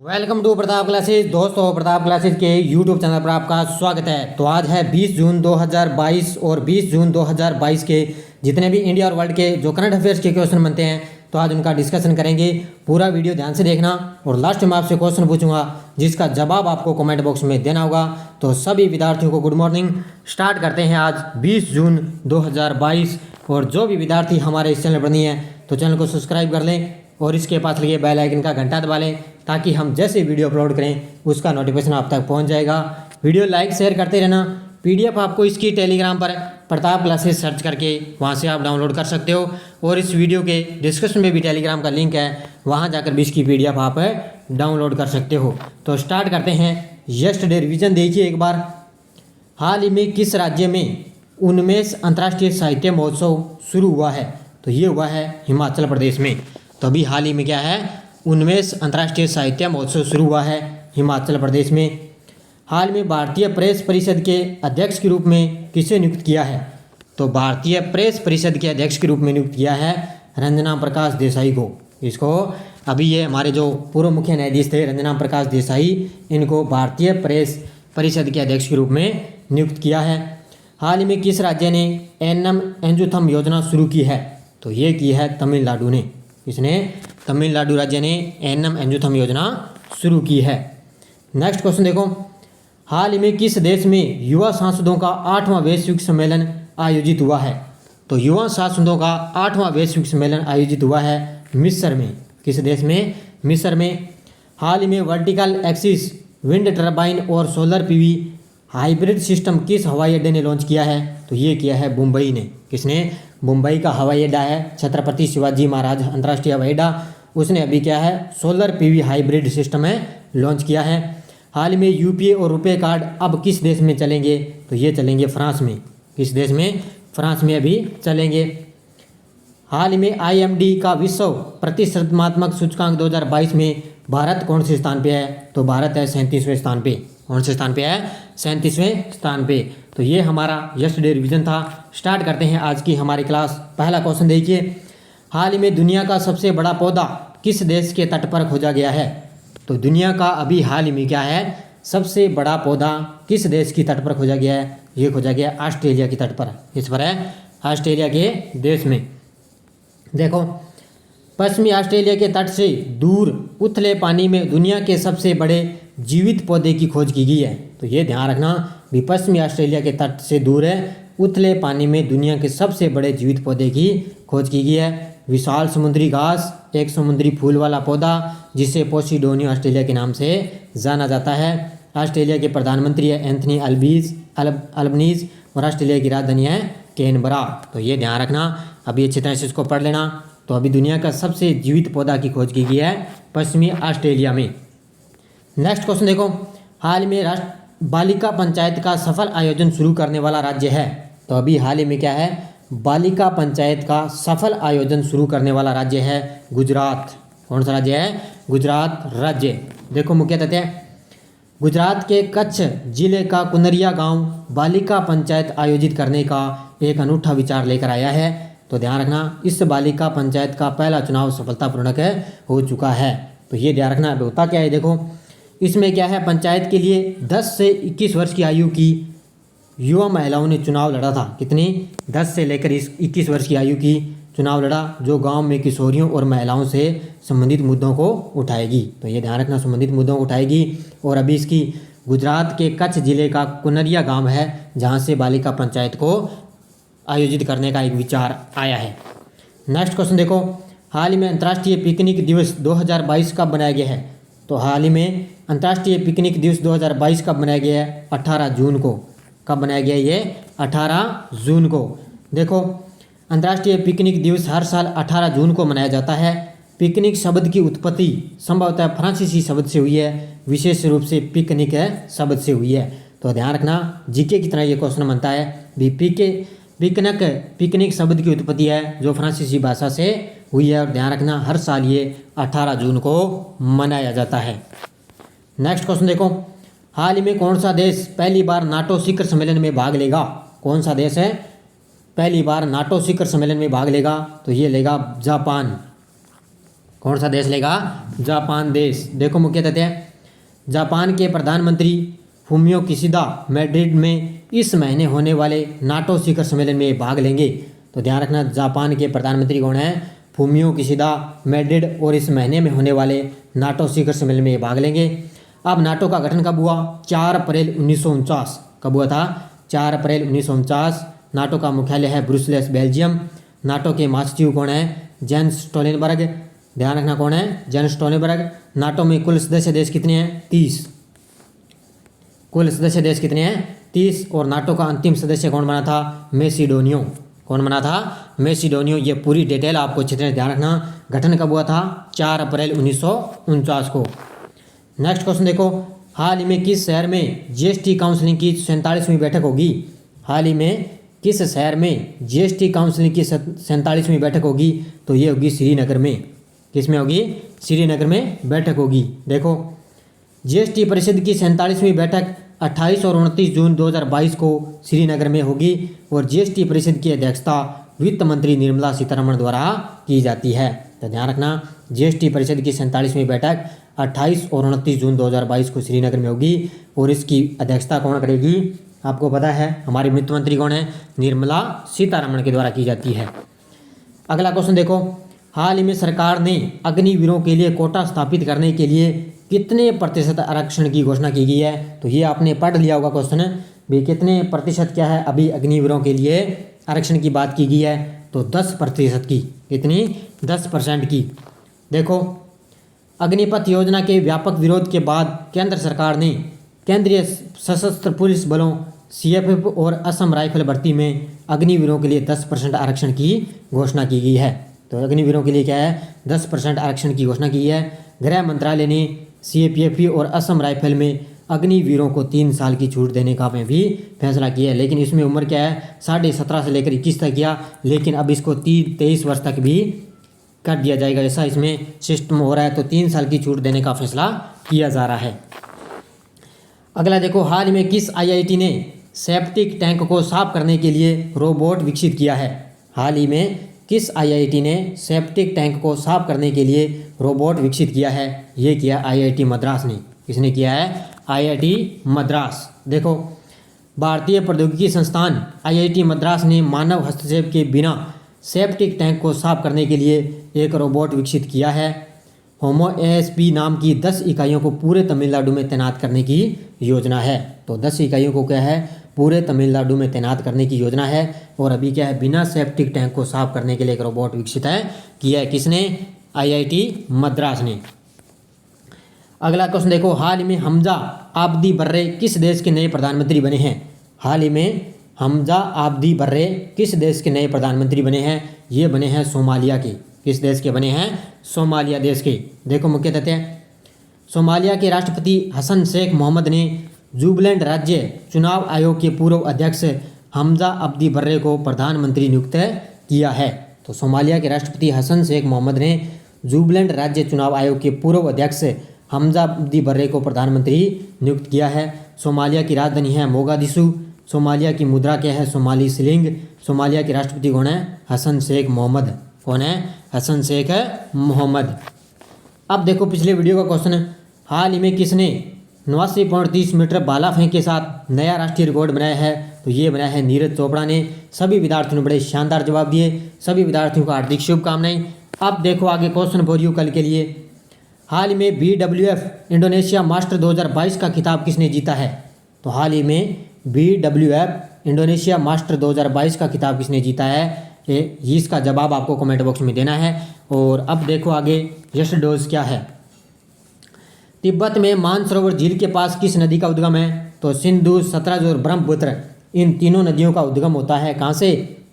Welcome to Pratap classes. दोस्तों, Pratap classes के YouTube channel पर आपका स्वागत है। तो आज है 20 जून 2022 और 20 जून 2022 के जितने भी इंडिया और वर्ल्ड के जो करंट अफेयर्स के क्वेश्चन बनते हैं तो आज उनका डिस्कशन करेंगे। पूरा वीडियो ध्यान से देखना और लास्ट में आपसे क्वेश्चन पूछूंगा जिसका जवाब आपको कमेंट बॉक्स में देना होगा। तो सभी विद्यार्थियों को गुड मॉर्निंग। स्टार्ट करते हैं आज 20 जून 2022। और जो भी विद्यार्थी हमारे इस चैनल पर नहीं है तो चैनल को सब्सक्राइब कर लें और इसके पास लगे बेल आइकन का घंटा दबा लें ताकि हम जैसे वीडियो अपलोड करें उसका नोटिफिकेशन आप तक पहुंच जाएगा। वीडियो लाइक शेयर करते रहना। पीडीएफ आपको इसकी टेलीग्राम पर प्रताप क्लासेस सर्च करके वहां से आप डाउनलोड कर सकते हो और इस वीडियो के डिस्क्रिप्शन में भी टेलीग्राम का लिंक है, वहां जाकर भी इसकी पीडीएफ आप डाउनलोड कर सकते हो। तो स्टार्ट करते हैं। यस्टरडे रिवीजन देखिए एक बार। हाल ही में किस राज्य में 19 अंतर्राष्ट्रीय साहित्य महोत्सव शुरू हुआ है? तो ये हुआ है हिमाचल प्रदेश में। तो अभी हाल ही में क्या है, 19 अंतर्राष्ट्रीय साहित्य महोत्सव शुरू हुआ है हिमाचल प्रदेश में। हाल में भारतीय प्रेस परिषद के अध्यक्ष के रूप में किसे नियुक्त किया है? तो भारतीय प्रेस परिषद के अध्यक्ष के रूप में नियुक्त किया है रंजना प्रकाश देसाई को। इसको अभी ये हमारे जो पूर्व मुख्य न्यायाधीश थे रंजना प्रकाश देसाई, इनको भारतीय प्रेस परिषद के अध्यक्ष के रूप में नियुक्त किया है। हाल ही में किस राज्य ने एन्नम एंजुथम योजना शुरू की है? तो ये की है तमिलनाडु ने। इसने तमिलनाडु राज्य ने एन्नम एंजुथम योजना शुरू की है। नेक्स्ट क्वेश्चन देखो। हाल ही में किस देश में युवा सांसदों का 8वां वैश्विक सम्मेलन आयोजित हुआ है? तो युवा सांसदों का 8वां वैश्विक सम्मेलन आयोजित हुआ है मिस्र में। किस देश में? मिस्र में। हाल ही में वर्टिकल एक्सिस विंड टर्बाइन और सोलर पीवी हाइब्रिड सिस्टम किस हवाई अड्डे ने लॉन्च किया है? तो ये किया है मुंबई ने। किसने? मुंबई का हवाई अड्डा है छत्रपति शिवाजी महाराज अंतर्राष्ट्रीय हवाई अड्डा, उसने अभी क्या है सोलर पीवी हाइब्रिड सिस्टम है लॉन्च किया है। हाल ही में यूपीए और रुपए कार्ड अब किस देश में चलेंगे? तो ये चलेंगे फ्रांस में। किस देश में? फ्रांस में अभी चलेंगे। हाल ही में आईएमडी का विश्व प्रतिस्पर्धात्मक सूचकांक 2022 में भारत कौन से स्थान पे है? तो भारत है 37वें स्थान पे। कौन से स्थान पे है? 37वें स्थान पे। तो ये हमारा यस्टरडे रिवीजन था। स्टार्ट करते हैं आज की हमारी क्लास। पहला क्वेश्चन देखिए। हाल ही में दुनिया का सबसे बड़ा पौधा किस देश के तट पर खोजा गया है? तो दुनिया का अभी हाल ही में क्या है सबसे बड़ा पौधा किस देश की तट पर खोजा गया है? ये खोजा गया ऑस्ट्रेलिया की तट पर। इस पर है ऑस्ट्रेलिया के देश में। देखो, पश्चिमी ऑस्ट्रेलिया के तट से दूर उथले पानी में दुनिया के सबसे बड़े जीवित पौधे की खोज की गई है। तो ये ध्यान रखना भी पश्चिमी ऑस्ट्रेलिया के तट से दूर है उथले पानी में दुनिया के सबसे बड़े जीवित पौधे की खोज की गई है। विशाल समुद्री घास, एक समुद्री फूल वाला पौधा जिसे पोसिडोनिया ऑस्ट्रेलिया के नाम से जाना जाता है। ऑस्ट्रेलिया के प्रधानमंत्री है एंथनी अल्बनीज और ऑस्ट्रेलिया की राजधानी है कैनबरा। तो ये ध्यान रखना, अभी अच्छी तरह से इसको पढ़ लेना। तो अभी दुनिया का सबसे जीवित पौधा की खोज की गई है पश्चिमी ऑस्ट्रेलिया में। नेक्स्ट क्वेश्चन देखो। हाल में राष्ट्र बालिका पंचायत का सफल आयोजन शुरू करने वाला राज्य है? तो अभी हाल ही में क्या है बालिका पंचायत का सफल आयोजन शुरू करने वाला राज्य है गुजरात। कौन सा राज्य है? गुजरात राज्य। देखो मुख्य तथ्य, गुजरात के कच्छ जिले का कुनरिया गांव बालिका पंचायत आयोजित करने का एक अनूठा विचार लेकर आया है। तो ध्यान रखना, इस बालिका पंचायत का पहला चुनाव सफलतापूर्वक हो चुका है। तो ये ध्यान रखना होता क्या है। देखो, इसमें क्या है पंचायत के लिए 10 से 21 वर्ष की आयु की युवा महिलाओं ने चुनाव लड़ा था। कितनी? 10 से लेकर 21 वर्ष की आयु की चुनाव लड़ा, जो गांव में किशोरियों और महिलाओं से संबंधित मुद्दों को उठाएगी। तो ये ध्यान रखना, संबंधित मुद्दों को उठाएगी। और अभी इसकी गुजरात के कच्छ जिले का कुनरिया गांव है जहां से बालिका पंचायत को आयोजित करने का एक विचार आया है। नेक्स्ट क्वेश्चन देखो। हाल ही में अंतर्राष्ट्रीय पिकनिक दिवस 2022 कब बनाया गया है? तो हाल ही में अंतर्राष्ट्रीय पिकनिक दिवस 2022 कब बनाया गया है? 18 जून को। कब बनाया गया? ये 18 जून को। देखो, अंतर्राष्ट्रीय पिकनिक दिवस हर साल 18 जून को मनाया जाता है। पिकनिक शब्द की उत्पत्ति संभवतः फ्रांसीसी शब्द से हुई है, विशेष रूप से पिकनिक शब्द से हुई है। तो ध्यान रखना, जीके की तरह ये क्वेश्चन बनता है भी पिकनिक शब्द की उत्पत्ति है जो फ्रांसीसी भाषा से हुई है। और ध्यान रखना, हर साल ये 18 जून को मनाया जाता है। नेक्स्ट क्वेश्चन देखो। हाल ही में कौन सा देश पहली बार नाटो शिखर सम्मेलन में भाग लेगा? कौन सा देश है पहली बार नाटो शिखर सम्मेलन में भाग लेगा? तो ये लेगा जापान। कौन सा देश लेगा? जापान देश। देखो मुख्य तथ्य, जापान के प्रधानमंत्री फूमियो किशिदा मैड्रिड में इस महीने होने वाले नाटो शिखर सम्मेलन में भाग लेंगे। तो ध्यान रखना, जापान के प्रधानमंत्री कौन है? फूमियो किशिदा मैड्रिड, और इस महीने में होने वाले नाटो शिखर सम्मेलन में भाग लेंगे। अब नाटो का गठन कब हुआ? 4 अप्रैल 1949। कब हुआ था? 4 अप्रैल 1949। नाटो का मुख्यालय है ब्रुसेल्स, बेल्जियम। नाटो के महासचिव कौन है? Gents Stoltenberg. ध्यान रखना, कौन है? Gents Stoltenberg. नाटो में कुल सदस्य देश कितने हैं? 30। कुल सदस्य देश कितने हैं? 30। और नाटो का अंतिम सदस्य कौन बना था? मैसिडोनिया। कौन बना था? मैसिडोनिया। ये पूरी डिटेल आपको अच्छी तरह ध्यान रखना। गठन कब हुआ था? 4 अप्रैल 1949 को। नेक्स्ट क्वेश्चन देखो, हाल ही में किस शहर में जीएसटी काउंसिल की 47वीं बैठक होगी? हाल ही में किस शहर में जीएसटी काउंसिल की 47वीं बैठक होगी? तो ये होगी श्रीनगर में। किस में होगी? श्रीनगर में बैठक होगी। देखो, जीएसटी परिषद की 47वीं बैठक 28 और 29 जून 2022 को श्रीनगर में होगी और जीएसटी परिषद की अध्यक्षता वित्त मंत्री निर्मला सीतारमण द्वारा की जाती है। तो ध्यान रखना, जीएसटी परिषद की 47वीं बैठक 28 और 29 जून 2022 को श्रीनगर में होगी और इसकी अध्यक्षता कौन करेगी? आपको पता है, हमारे वित्त मंत्री कौन है? निर्मला सीतारमण के द्वारा की जाती है। अगला क्वेश्चन देखो, हाल ही में सरकार ने अग्निवीरों के लिए कोटा स्थापित करने के लिए कितने प्रतिशत आरक्षण की घोषणा की गई है? तो ये आपने पढ़ लिया होगा क्वेश्चन भी, कितने प्रतिशत क्या है अभी अग्निवीरों के लिए आरक्षण की बात की गई है? तो 10% की। कितनी? 10% की। देखो, अग्निपथ योजना के व्यापक विरोध के बाद केंद्र सरकार ने केंद्रीय सशस्त्र पुलिस बलों सीएफएफ और असम राइफल भर्ती में अग्निवीरों के लिए 10% आरक्षण की घोषणा की गई है। तो अग्निवीरों के लिए क्या है? 10% आरक्षण की घोषणा की है। गृह मंत्रालय ने सीएपीएफ और असम राइफल में अग्निवीरों को 3 साल की छूट देने का भी फैसला किया है, लेकिन इसमें उम्र क्या है? 17.5 से लेकर 21 तक किया, लेकिन अब इसको 23 वर्ष तक भी कर दिया जाएगा, ऐसा इसमें सिस्टम हो रहा है। तो 3 साल की छूट देने का फैसला किया जा रहा है। अगला देखो, हाल ही में किस आईआईटी ने सेप्टिक टैंक को साफ करने के लिए रोबोट विकसित किया है? हाल ही में किस आईआईटी ने सेप्टिक टैंक को साफ करने के लिए रोबोट विकसित किया है? ये किया आईआईटी मद्रास ने। किसने किया है? आईआईटी मद्रास। देखो, भारतीय प्रौद्योगिकी संस्थान आईआईटी मद्रास ने मानव हस्तक्षेप के बिना सेप्टिक टैंक को साफ करने के लिए एक रोबोट विकसित किया है। होमो एएसपी नाम की 10 इकाइयों को पूरे तमिलनाडु में तैनात करने की योजना है। तो 10 इकाइयों को क्या है? पूरे तमिलनाडु में तैनात करने की योजना है। और अभी क्या है? बिना सेप्टिक टैंक को साफ करने के लिए एक रोबोट विकसित है किया है। किसने? आईआईटी मद्रास ने। अगला क्वेश्चन देखो, हाल ही में हमजा आब्दी बर्रे किस देश के नए प्रधानमंत्री बने हैं? हाल ही में हमजा आब्दी बर्रे किस देश के नए प्रधानमंत्री बने हैं? ये बने हैं सोमालिया के। किस देश के बने हैं? सोमालिया देश के। देखो मुख्य तथ्य, सोमालिया के राष्ट्रपति हसन शेख मोहम्मद ने जुबलैंड राज्य चुनाव आयोग के पूर्व अध्यक्ष हमजा अब्दी बर्रे को प्रधानमंत्री नियुक्त किया है। तो सोमालिया के राष्ट्रपति हसन शेख मोहम्मद ने जुबलैंड राज्य चुनाव आयोग के पूर्व अध्यक्ष हमजा अब्दी बर्रे को प्रधानमंत्री नियुक्त किया है। सोमालिया की राजधानी है मोगादिशु। सोमालिया की मुद्रा क्या है? Somali shilling. सोमालिया के राष्ट्रपति कौन है? हसन शेख मोहम्मद। कौन है? हसन शेख मोहम्मद। अब देखो पिछले वीडियो का क्वेश्चन, हाल ही में किसने 89.30 मीटर भाला फेंक के साथ नया राष्ट्रीय रिकॉर्ड बनाया है? तो ये बनाया है नीरज चोपड़ा ने। सभी विद्यार्थियों ने बड़े शानदार जवाब दिए। सभी विद्यार्थियों को हार्दिक शुभकामनाएं। अब देखो आगे क्वेश्चन फॉर यू कल के लिए, हाल ही में BWF इंडोनेशिया मास्टर 2022 का खिताब किसने जीता है? तो हाल ही में BWF इंडोनेशिया मास्टर 2022 का खिताब किसने जीता है? इसका जवाब आपको कमेंट बॉक्स में देना है। और अब देखो आगे यश डोज क्या है। तिब्बत में मानसरोवर झील के पास किस नदी का उद्गम है? तो सिंधु, सतलज और ब्रह्मपुत्र, इन तीनों नदियों का उद्गम होता है। कहाँ से?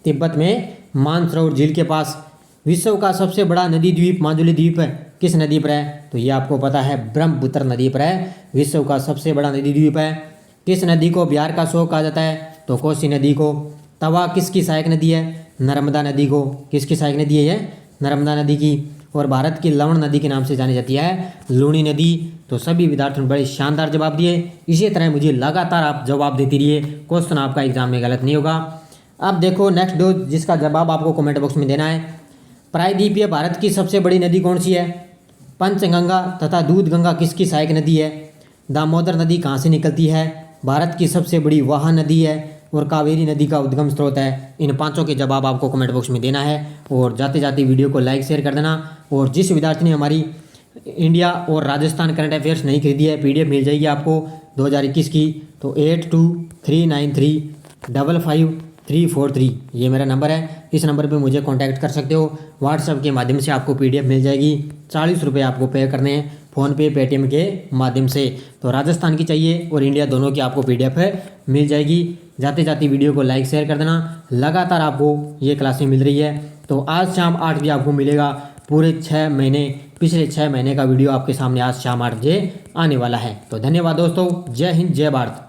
तिब्बत में मानसरोवर झील के पास। विश्व का सबसे बड़ा नदी द्वीप माजुली द्वीप किस नदी पर है? तो ये आपको पता है, ब्रह्मपुत्र नदी पर है विश्व का सबसे बड़ा नदी द्वीप है। किस नदी को बिहार का शोक कहा जाता है? तो कोसी नदी को। तवा किसकी सहायक नदी है? नर्मदा नदी को। किसकी सहायक नदी है ये? नर्मदा नदी की। और भारत की लवण नदी के नाम से जानी जाती है लूणी नदी। तो सभी विद्यार्थियों ने बड़े शानदार जवाब दिए। इसी तरह मुझे लगातार आप जवाब देते रहिए, क्वेश्चन आपका एग्जाम में गलत नहीं होगा। अब देखो नेक्स्ट डोज जिसका जवाब आपको कमेंट बॉक्स में देना है। प्रायद्वीपीय भारत की सबसे बड़ी नदी कौन सी है? पंचगंगा तथा दूधगंगा किसकी सहायक नदी है? दामोदर नदी कहाँ से निकलती है? भारत की सबसे बड़ी वाह नदी है और कावेरी नदी का उद्गम स्रोत है। इन पांचों के जवाब आपको कमेंट बॉक्स में देना है और जाते जाते वीडियो को लाइक शेयर कर देना। और जिस विद्यार्थी ने हमारी इंडिया और राजस्थान करंट अफेयर्स नहीं खरीदी है, पीडीएफ मिल जाएगी आपको 2021 की, तो 8239355343 ये मेरा नंबर है। इस नंबर पे मुझे कांटेक्ट कर सकते हो। व्हाट्सएप के माध्यम से आपको पीडीएफ मिल जाएगी। 40 रुपये आपको पे करने हैं फ़ोनपे पेटीएम के माध्यम से। तो राजस्थान की चाहिए और इंडिया दोनों की आपको पीडीएफ मिल जाएगी। जाते जाते वीडियो को लाइक शेयर कर देना। लगातार आपको ये क्लासें मिल रही है। तो आज शाम 8 बजे आपको मिलेगा पूरे 6 महीने, पिछले 6 महीने का वीडियो आपके सामने आज शाम 8 बजे आने वाला है। तो धन्यवाद दोस्तों। जय हिंद, जय भारत।